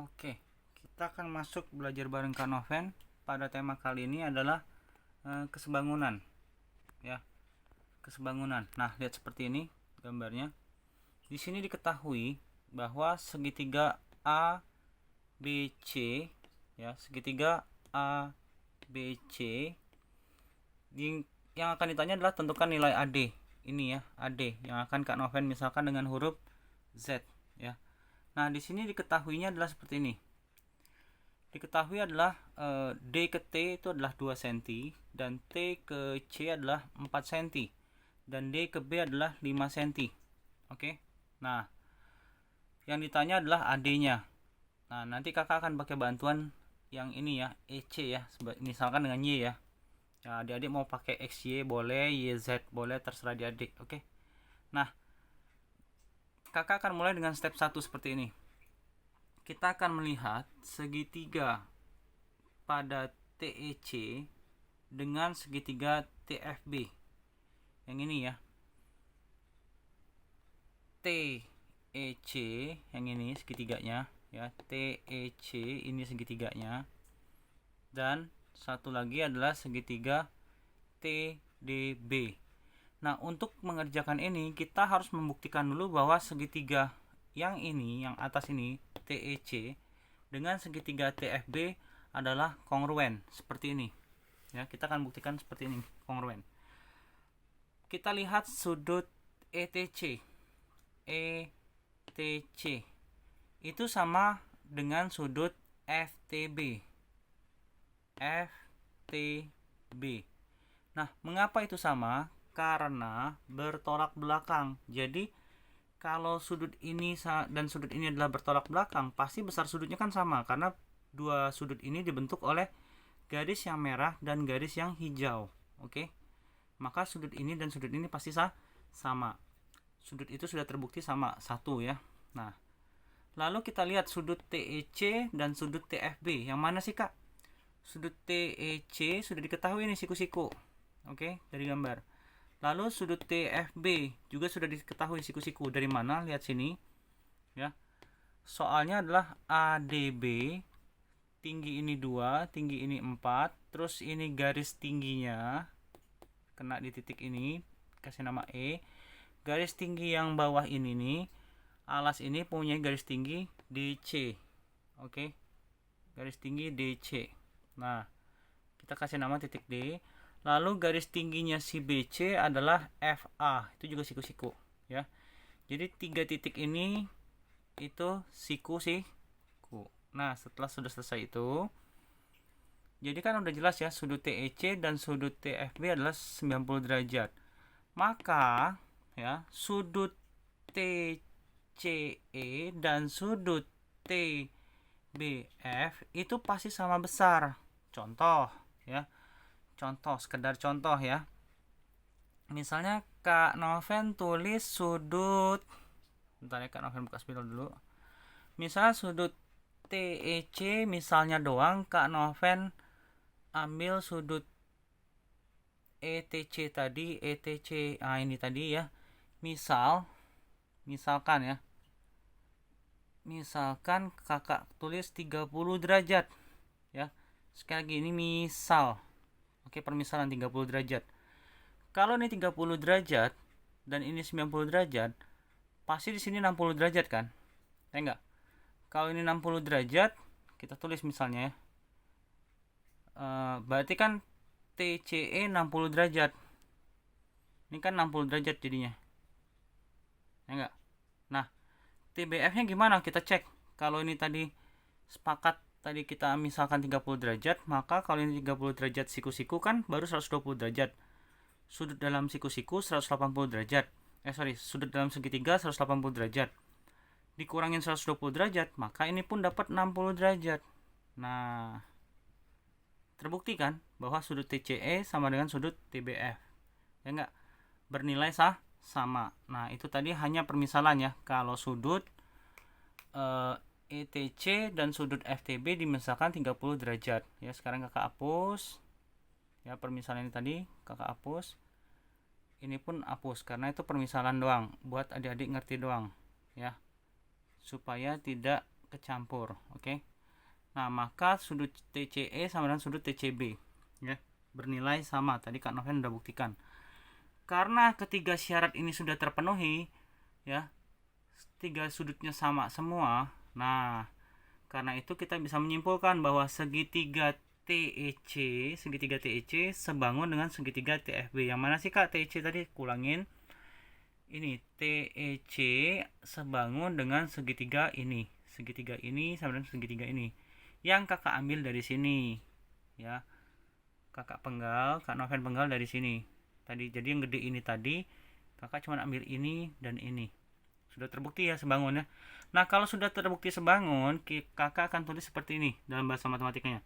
Oke, kita akan masuk belajar bareng Kak Noven. Pada tema kali ini adalah kesebangunan, ya, kesebangunan. Nah, lihat seperti ini gambarnya. Di sini diketahui bahwa segitiga A B C, ya, segitiga A B C yang akan ditanya adalah tentukan nilai AD. Ini ya, AD yang akan Kak Noven misalkan dengan huruf Z, ya. Nah, di sini diketahuinya adalah seperti ini. Diketahui adalah D ke T itu adalah 2 cm dan T ke C adalah 4 cm dan D ke B adalah 5 cm. Oke. Nah, yang ditanya adalah AD-nya. Nah, nanti kakak akan pakai bantuan yang ini ya, EC ya, misalkan dengan Y ya. Ya, adik-adik mau pakai XY boleh, YZ boleh, terserah adik-adik. Oke. Nah, kakak akan mulai dengan step 1 seperti ini. Kita akan melihat segitiga pada TEC dengan segitiga TFB. Yang ini ya. TEC yang ini segitiganya ya. TEC ini segitiganya. Dan satu lagi adalah segitiga TDB. Nah, untuk mengerjakan ini kita harus membuktikan dulu bahwa segitiga yang ini, yang atas ini TEC dengan segitiga TFB adalah kongruen seperti ini. Ya, kita akan buktikan seperti ini, kongruen. Kita lihat sudut ETC. ETC itu sama dengan sudut FTB. FTB. Nah, mengapa itu sama? Karena bertolak belakang. Jadi kalau sudut ini dan sudut ini adalah bertolak belakang, pasti besar sudutnya kan sama karena dua sudut ini dibentuk oleh garis yang merah dan garis yang hijau. Oke. Maka sudut ini dan sudut ini pasti sama. Sudut itu sudah terbukti sama, satu ya. Nah, lalu kita lihat sudut TEC dan sudut TFB. Yang mana sih, Kak? Sudut TEC sudah diketahui ini siku-siku. Oke, dari gambar. Lalu sudut TFB juga sudah diketahui siku-siku. Dari mana? Lihat sini. Ya. Soalnya adalah ADB, tinggi ini 2, tinggi ini 4, terus ini garis tingginya kena di titik ini, kasih nama E. Garis tinggi yang bawah ini nih, alas ini punya garis tinggi DC. Oke. Garis tinggi DC. Nah, kita kasih nama titik D. Lalu garis tingginya si BC adalah FA. Itu juga siku-siku ya. Jadi tiga titik ini itu siku-siku. Nah, setelah sudah selesai itu, jadi kan udah jelas ya, sudut TEC dan sudut TFB adalah 90 derajat. Maka ya, sudut TCE dan sudut TBF itu pasti sama besar. Contoh ya. Contoh, sekedar contoh ya. Misalnya Kak Noven tulis sudut, bentar ya, Kak Noven buka spidol dulu. Misalnya sudut TEC misalnya doang, Kak Noven ambil sudut ETC tadi, ETC, ini tadi ya. Misalkan ya. Misalkan kakak tulis 30 derajat ya. Sekali lagi ini misal. Oke, permisalan 30 derajat. Kalau ini 30 derajat dan ini 90 derajat, pasti di sini 60 derajat kan? Ya enggak? Kalau ini 60 derajat, kita tulis misalnya ya. Berarti kan TCE 60 derajat. Ini kan 60 derajat jadinya. Ya enggak? Nah, TBF-nya gimana? Kita cek. Kalau ini tadi sepakat tadi kita misalkan 30 derajat, maka kalau ini 30 derajat siku-siku kan baru 120 derajat. Sudut dalam siku-siku 180 derajat. Sudut dalam segitiga 180 derajat. Dikurangin 120 derajat, maka ini pun dapat 60 derajat. Nah, terbukti kan bahwa sudut TCE sama dengan sudut TBF. Ya enggak? Bernilai sama. Nah, itu tadi hanya permisalan ya. Kalau sudut ETC dan sudut FTB dimisalkan 30 derajat. Ya, sekarang kakak hapus. Ya, permisalan ini tadi kakak hapus. Ini pun hapus karena itu permisalan doang, buat adik-adik ngerti doang, ya. Supaya tidak kecampur. Oke. Nah, maka sudut TCE sama dengan sudut TCB ya, bernilai sama. Tadi Kak Noven udah buktikan. Karena ketiga syarat ini sudah terpenuhi ya, tiga sudutnya sama semua. Nah, karena itu kita bisa menyimpulkan bahwa segitiga TEC sebangun dengan segitiga TFB. Yang mana sih Kak TEC tadi? Kulangin. Ini TEC sebangun dengan segitiga ini. Segitiga ini sama dengan segitiga ini. Yang Kakak ambil dari sini. Ya. Kakak penggal, Kak Noven penggal dari sini. Tadi jadi yang gede ini tadi, Kakak cuma ambil ini dan ini. Sudah terbukti ya sebangun ya. Nah, kalau sudah terbukti sebangun, Kakak akan tulis seperti ini dalam bahasa matematikanya.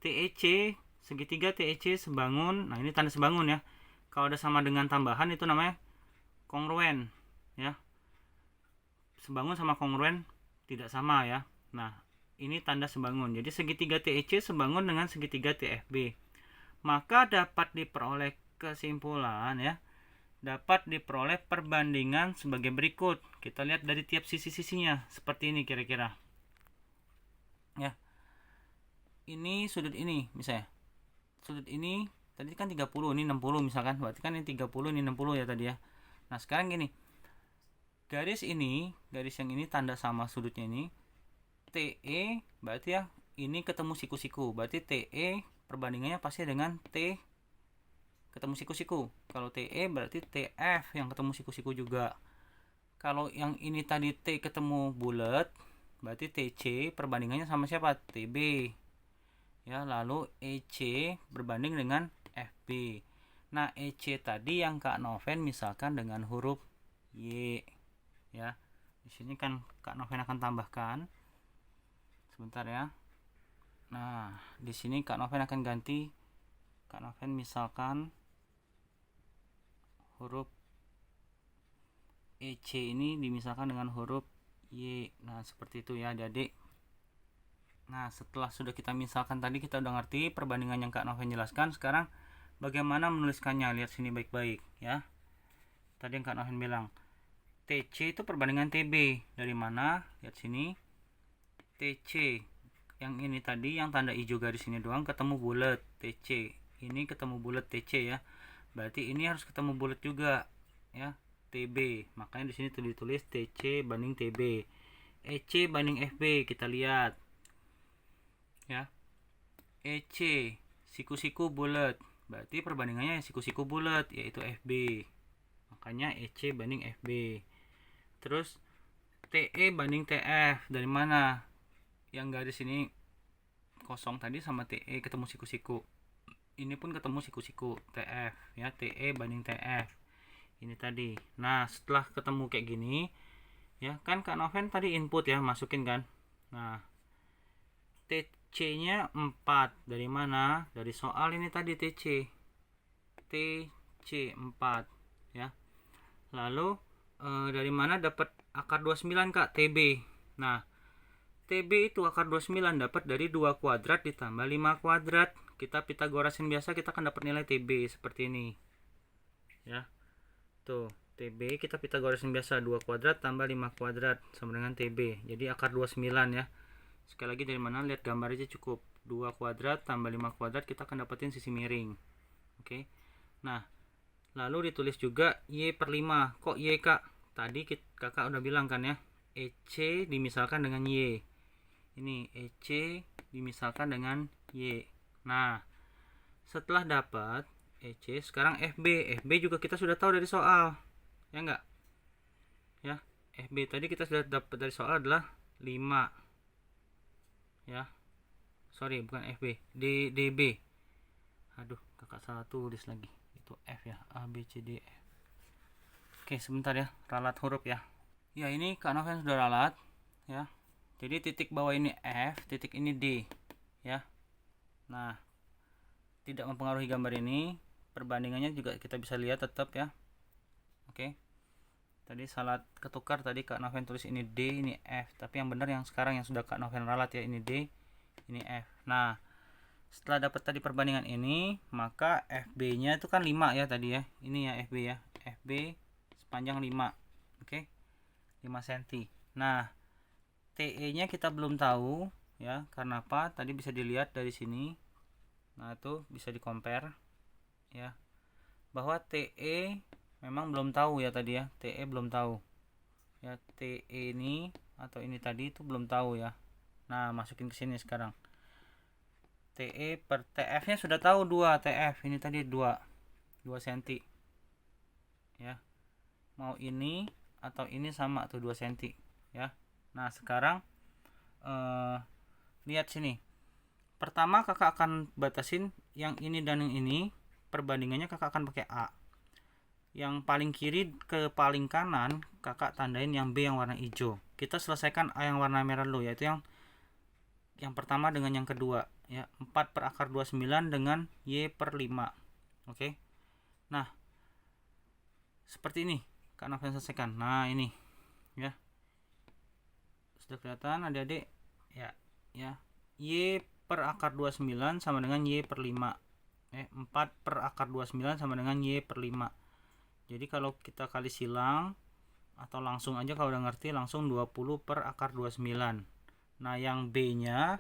TEC, segitiga TEC sebangun. Nah, ini tanda sebangun ya. Kalau ada sama dengan tambahan itu namanya kongruen ya. Sebangun sama kongruen tidak sama ya. Nah, ini tanda sebangun. Jadi segitiga TEC sebangun dengan segitiga TFB. Maka dapat diperoleh kesimpulan ya. Dapat diperoleh perbandingan sebagai berikut. Kita lihat dari tiap sisi-sisinya seperti ini kira-kira. Ya. Ini sudut ini misalnya. Sudut ini tadi kan 30, ini 60 misalkan. Berarti kan ini 30, ini 60 ya tadi ya. Nah, sekarang gini. Garis ini, garis yang ini tanda sama sudutnya ini. TE berarti ya ini ketemu siku-siku. Berarti TE perbandingannya pasti dengan T ketemu siku-siku. Kalau TE berarti TF yang ketemu siku-siku juga. Kalau yang ini tadi T ketemu bulat, berarti TC perbandingannya sama siapa? TB. Ya, lalu EC berbanding dengan FB. Nah, EC tadi yang Kak Noven misalkan dengan huruf Y. Ya. Di sini kan Kak Noven akan tambahkan. Sebentar ya. Nah, di sini Kak Noven akan ganti. Kak Noven misalkan huruf EC ini dimisalkan dengan huruf Y. Nah, seperti itu ya adik-adik. Nah, setelah sudah kita misalkan tadi, kita udah ngerti perbandingan yang Kak Noven jelaskan. Sekarang bagaimana menuliskannya? Lihat sini baik-baik ya. Tadi yang Kak Noven bilang TC itu perbandingan TB. Dari mana? Lihat sini. TC yang ini tadi yang tanda hijau garis ini doang ketemu bulat TC. Ini ketemu bulat TC ya. Berarti ini harus ketemu bulat juga ya, TB. Makanya di sini ditulis TC banding TB. EC banding FB kita lihat. Ya. EC siku-siku bulat. Berarti perbandingannya siku-siku bulat yaitu FB. Makanya EC banding FB. Terus TE banding TF. Dari mana? Yang garis ini kosong tadi sama TE ketemu siku-siku. Ini pun ketemu siku-siku TF ya, TE banding TF. Ini tadi. Nah, setelah ketemu kayak gini ya, kan Kak Noven tadi input ya, masukin kan. Nah, TC-nya 4. Dari mana? Dari soal ini tadi TC. TC 4 ya. Lalu dari mana dapat akar 29 Kak? TB. Nah, TB itu akar 29 dapat dari 2 kuadrat ditambah 5 kuadrat. Kita Pitagorasin biasa, kita akan dapat nilai TB seperti ini. Ya. Tuh, TB kita Pitagorasin biasa 2 kuadrat tambah 5 kuadrat sama dengan TB. Jadi akar 29 ya. Sekali lagi dari mana? Lihat gambar aja cukup. 2 kuadrat tambah 5 kuadrat kita akan dapetin sisi miring. Oke. Nah, lalu ditulis juga Y per 5. Kok Y Kak? Tadi kakak udah bilang kan ya. EC dimisalkan dengan Y. Ini EC dimisalkan dengan Y. Nah, setelah dapat EC, sekarang FB. FB juga kita sudah tahu dari soal. Ya enggak? Ya, FB tadi kita sudah dapat dari soal adalah 5. Ya. Sorry, bukan FB. DB. Aduh, kakak salah tulis lagi. Itu F ya. A, B, C, D, F. Oke, sebentar ya. Ralat huruf ya. Ya, ini Kak Noven sudah ralat. Ya. Jadi titik bawah ini F, titik ini D. Ya. Nah, tidak mempengaruhi gambar ini. Perbandingannya juga kita bisa lihat tetap ya. Oke. Tadi salah ketukar, tadi Kak Noven tulis ini D, ini F. Tapi yang benar yang sekarang yang sudah Kak Noven ralat ya, ini D, ini F. Nah, setelah dapat tadi perbandingan ini, maka FB-nya itu kan 5 ya tadi ya. Ini ya FB ya. FB sepanjang 5. Oke. 5 cm. Nah, TE-nya kita belum tahu ya. Karena apa? Tadi bisa dilihat dari sini. Nah, itu bisa di-compare ya. Bahwa TE memang belum tahu ya tadi ya. TE belum tahu. Ya, TE ini atau ini tadi itu belum tahu ya. Nah, masukin ke sini sekarang. TE per TF-nya sudah tahu 2 TF. Ini tadi 2 cm. Ya. Mau ini atau ini sama tuh 2 cm ya. Nah, sekarang lihat sini. Pertama kakak akan batasin yang ini dan yang ini. Perbandingannya kakak akan pakai A. Yang paling kiri ke paling kanan kakak tandain yang B yang warna hijau. Kita selesaikan A yang warna merah dulu, yaitu yang pertama dengan yang kedua ya. 4 per akar 29 dengan Y per 5. Oke. Nah, seperti ini Kak Noven selesaikan. Nah, ini ya. Sudah kelihatan adik-adik ya. Y per akar 29 sama dengan Y per 5. 4 per akar 29 sama dengan Y per 5. Jadi kalau kita kali silang atau langsung aja kalau udah ngerti, langsung 20 per akar 29. Nah, yang B nya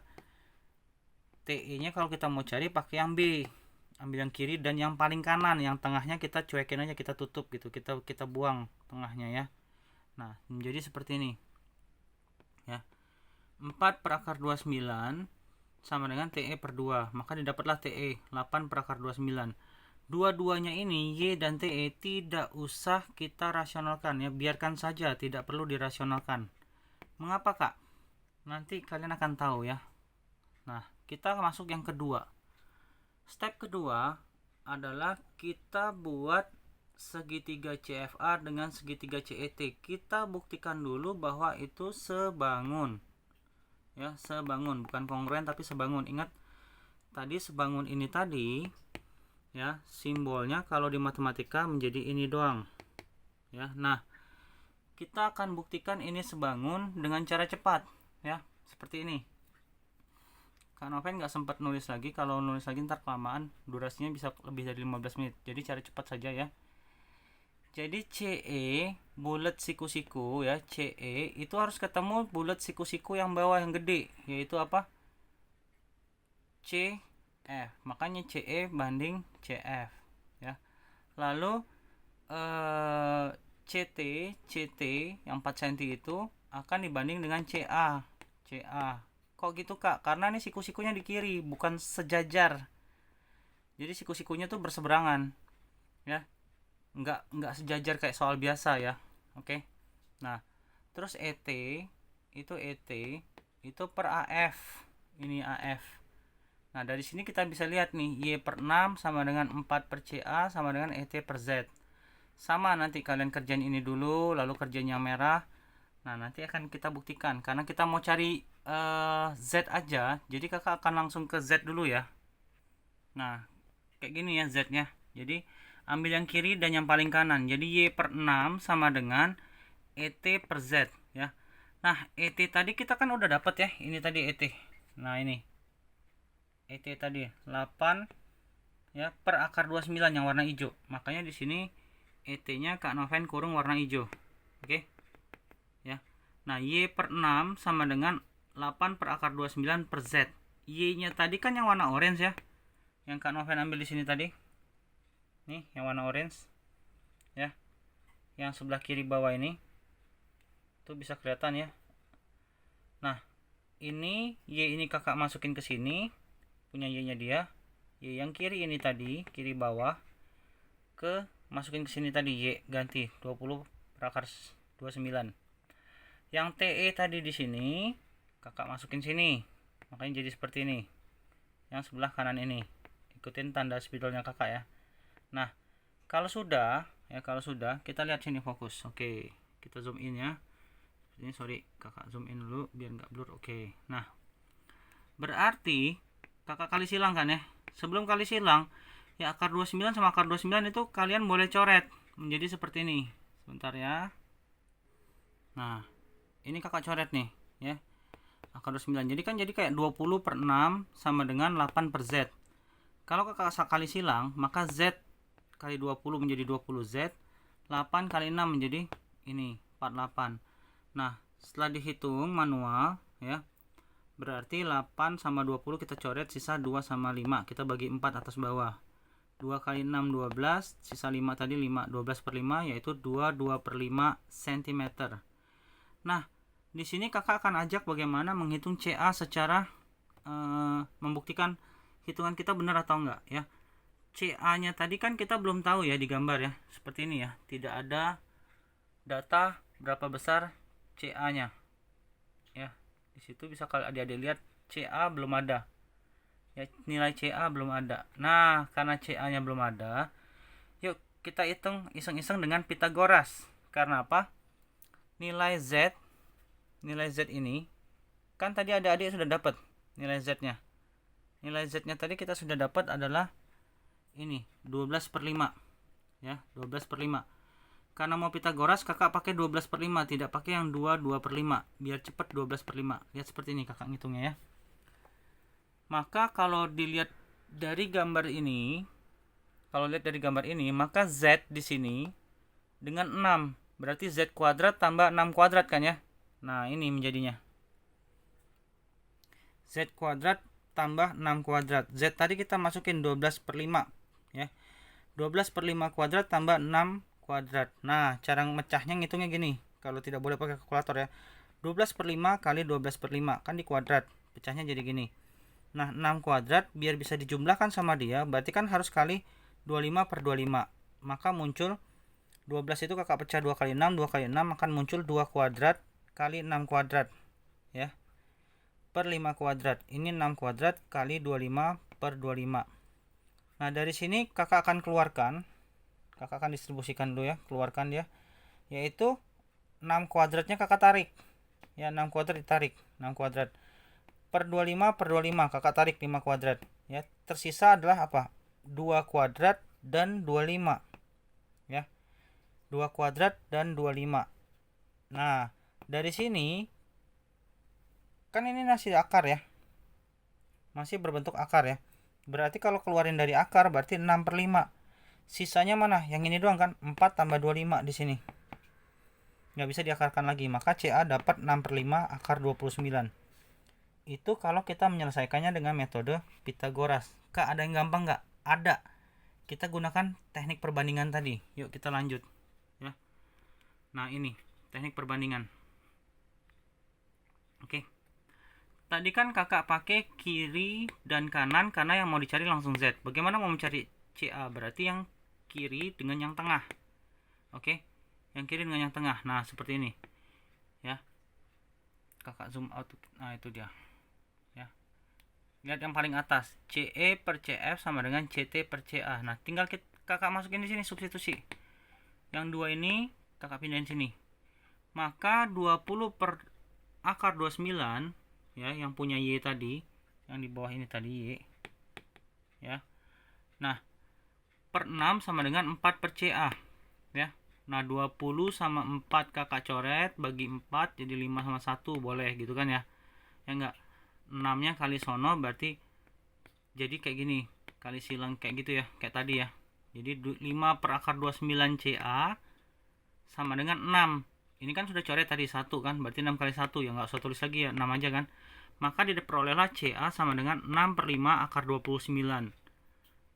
TE nya kalau kita mau cari pakai yang B. Ambil yang kiri dan yang paling kanan, yang tengahnya kita cuekin aja, kita tutup gitu. Kita buang tengahnya ya. Nah, menjadi seperti ini. Ya. 4 per akar 29 sama dengan TE per 2. Maka didapatlah TE 8 per akar 29. Dua-duanya ini Y dan TE tidak usah kita rasionalkan ya, biarkan saja, tidak perlu dirasionalkan. Mengapa Kak? Nanti kalian akan tahu ya. Nah, kita masuk yang kedua. Step kedua adalah kita buat segitiga CFA dengan segitiga CET. Kita buktikan dulu bahwa itu sebangun. Ya, sebangun, bukan kongruen tapi sebangun. Ingat tadi sebangun ini tadi ya, simbolnya kalau di matematika menjadi ini doang ya. Nah, kita akan buktikan ini sebangun dengan cara cepat ya, seperti ini. Kak Noven nggak sempat nulis lagi, kalau nulis lagi ntar kelamaan, durasinya bisa lebih dari 15 menit, jadi cara cepat saja ya. Jadi CE bulat siku-siku ya, CE itu harus ketemu bulat siku-siku yang bawah yang gede, yaitu apa? C F, makanya CE banding CF ya. Lalu CT yang 4 cm itu akan dibanding dengan CA. Kok gitu Kak? Karena ini siku-sikunya di kiri, bukan sejajar. Jadi siku-sikunya tuh berseberangan ya. Enggak sejajar kayak soal biasa ya. Oke. Nah, terus ET itu per AF. Ini AF. Nah, dari sini kita bisa lihat nih, Y per 6 sama dengan 4 per CA sama dengan ET per Z. Sama, nanti kalian kerjain ini dulu, lalu kerjain yang merah. Nah, nanti akan kita buktikan. Karena kita mau cari Z aja, jadi kakak akan langsung ke Z dulu ya. Nah, kayak gini ya Z-nya. Jadi, ambil yang kiri dan yang paling kanan. Jadi, Y per 6 sama dengan ET per Z ya. Nah, ET tadi kita kan udah dapat ya. Ini tadi ET. Nah, ini ET tadi 8 ya per akar 29 yang warna hijau. Makanya di sini ET-nya Kak Noven kurung warna hijau. Oke. Ya. Nah, Y per 6 sama dengan 8 per akar 29 per Z. Y-nya tadi kan yang warna orange ya. Yang Kak Noven ambil di sini tadi. Nih, yang warna orange. Ya. Yang sebelah kiri bawah ini. Tuh bisa kelihatan ya. Nah, ini Y ini kakak masukin ke sini. Punya Y-nya dia. Y yang kiri ini tadi, kiri bawah, masukin ke sini tadi Y, ganti 20 per akar 29. Yang TE tadi di sini kakak masukin sini. Makanya jadi seperti ini. Yang sebelah kanan ini. Ikutin tanda spidolnya kakak ya. Nah, kalau sudah kita lihat sini fokus. Oke, kita zoom in ya. Ini sorry, kakak zoom in dulu biar nggak blur. Oke. Nah, berarti kakak kali silang kan ya. Sebelum kali silang ya, akar 29 sama akar 29 itu kalian boleh coret menjadi seperti ini. Sebentar ya. Nah, ini kakak coret nih ya. Akar 29. Jadi kan jadi kayak 20 per 6 sama dengan 8 per Z. Kalau kakak kali silang, maka Z kali 20 menjadi 20Z. 8 kali 6 menjadi ini 48. Nah, Setelah dihitung manual ya, berarti 8 sama 20 kita coret, sisa 2 sama 5 kita bagi 4 atas bawah. 2 kali 6 12, sisa 5 tadi 5, 12 per 5 yaitu 2 per 5 cm. Nah, di sini kakak akan ajak bagaimana menghitung CA secara membuktikan hitungan kita benar atau enggak ya. CA nya tadi kan kita belum tahu ya di gambar ya, seperti ini ya, tidak ada data berapa besar CA nya ya. Di situ bisa kalau adik-adik lihat CA belum ada ya, nilai CA belum ada. Nah, karena CA nya belum ada, yuk kita hitung iseng-iseng dengan Pitagoras. Karena apa? Nilai Z ini kan tadi adik-adik sudah dapat nilai Z nya. Nilai Z nya tadi kita sudah dapat adalah ini 12 per 5 ya, 12 per 5. Karena mau Pitagoras kakak pakai 12 per 5, tidak pakai yang 2 per 5 biar cepat. 12 per 5 lihat seperti ini kakak ngitungnya ya. Maka kalau dilihat dari gambar ini, maka Z di sini dengan 6, berarti Z kuadrat tambah 6 kuadrat kan ya. Nah, ini menjadinya Z kuadrat tambah 6 kuadrat. Z tadi kita masukin 12 per 5 ya. 12 per 5 kuadrat tambah 6 kuadrat. Nah, cara mecahnya ngitungnya gini, kalau tidak boleh pakai kalkulator ya. 12 per 5 kali 12 per 5 kan di kuadrat, pecahnya jadi gini. Nah, 6 kuadrat biar bisa dijumlahkan sama dia, berarti kan harus kali 25 per 25. Maka muncul 12 itu kakak pecah 2 kali 6, 2 kali 6 akan muncul 2 kuadrat kali 6 kuadrat ya. Per 5 kuadrat. Ini 6 kuadrat kali 25 per 25. Nah, dari sini kakak akan keluarkan, kakak akan distribusikan dulu ya, keluarkan dia. Yaitu 6 kuadratnya kakak tarik. Ya, 6 kuadrat ditarik, 6 kuadrat. Per 25 per 25 kakak tarik 5 kuadrat ya. Tersisa adalah apa? 2 kuadrat dan 25 ya. 2 kuadrat dan 25. Nah, dari sini kan ini masih akar ya, masih berbentuk akar ya. Berarti kalau keluarin dari akar berarti 6 per 5. Sisanya mana? Yang ini doang kan, 4 tambah 25 di sini. Nggak bisa diakarkan lagi, maka CA dapat 6 per 5 akar 29. Itu kalau kita menyelesaikannya dengan metode Pitagoras. Kak, ada yang gampang nggak? Ada. Kita gunakan teknik perbandingan tadi. Yuk kita lanjut ya. Nah, ini teknik perbandingan. Oke. Tadi kan kakak pakai kiri dan kanan karena yang mau dicari langsung Z. Bagaimana mau mencari CA? Berarti yang kiri dengan yang tengah. Oke. Yang kiri dengan yang tengah. Nah, seperti ini ya. Kakak zoom out. Nah, itu dia ya. Lihat yang paling atas, CE per CF sama dengan CT per CA. Nah, tinggal kakak masukin di sini substitusi. Yang dua ini kakak pindahin sini. Maka 20 per akar 29 ya, yang punya Y tadi, yang di bawah ini tadi Y ya. Nah, per 6 sama dengan 4 per CA ya. Nah, 20 sama 4 kakak coret, bagi 4 jadi 5 sama 1, boleh gitu kan ya. Ya enggak? 6 nya kali sono berarti jadi kayak gini, kali silang kayak gitu ya, kayak tadi ya. Jadi 5 per akar 29 CA sama dengan 6. Ini kan sudah coret tadi 1 kan, berarti 6 kali 1 ya, nggak usah tulis lagi ya, 6 aja kan. Maka diperolehlah CA sama dengan 6 per 5 akar 29.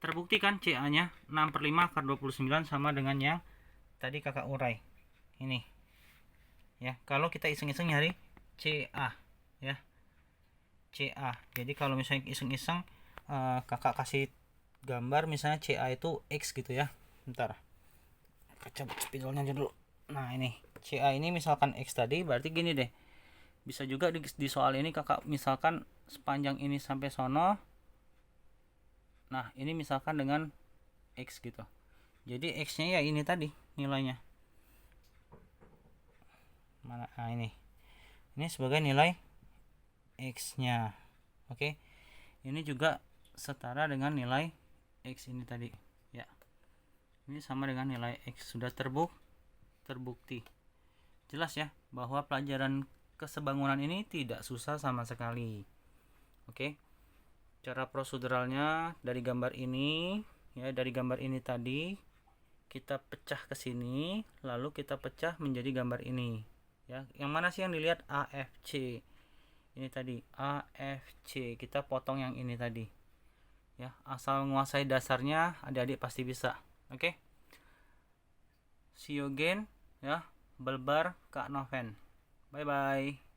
Terbukti kan CA nya 6 per 5 akar 29 sama dengan yang tadi kakak urai ini ya. Kalau kita iseng-iseng nyari CA ya, CA. Jadi kalau misalnya iseng-iseng kakak kasih gambar misalnya CA itu X gitu ya. Bentar, cabut spidolnya aja dulu. Nah, ini CA ini misalkan X tadi, berarti gini deh. Bisa juga di soal ini kakak misalkan sepanjang ini sampai sono. Nah, ini misalkan dengan X gitu. Jadi X nya ya ini tadi nilainya. Mana? Nah, ini sebagai nilai X nya. Oke. Ini juga setara dengan nilai X ini tadi ya. Ini sama dengan nilai X. Sudah terbukti. Jelas ya bahwa pelajaran kesebangunan ini tidak susah sama sekali. Oke. Cara proseduralnya dari gambar ini ya, dari gambar ini tadi kita pecah ke sini, lalu kita pecah menjadi gambar ini Ya, yang mana sih yang dilihat? AFC. Ini tadi AFC. Kita potong yang ini tadi. Ya, asal menguasai dasarnya, adik-adik pasti bisa. Oke. See you again ya. Belbar Kak Noven. Bye bye.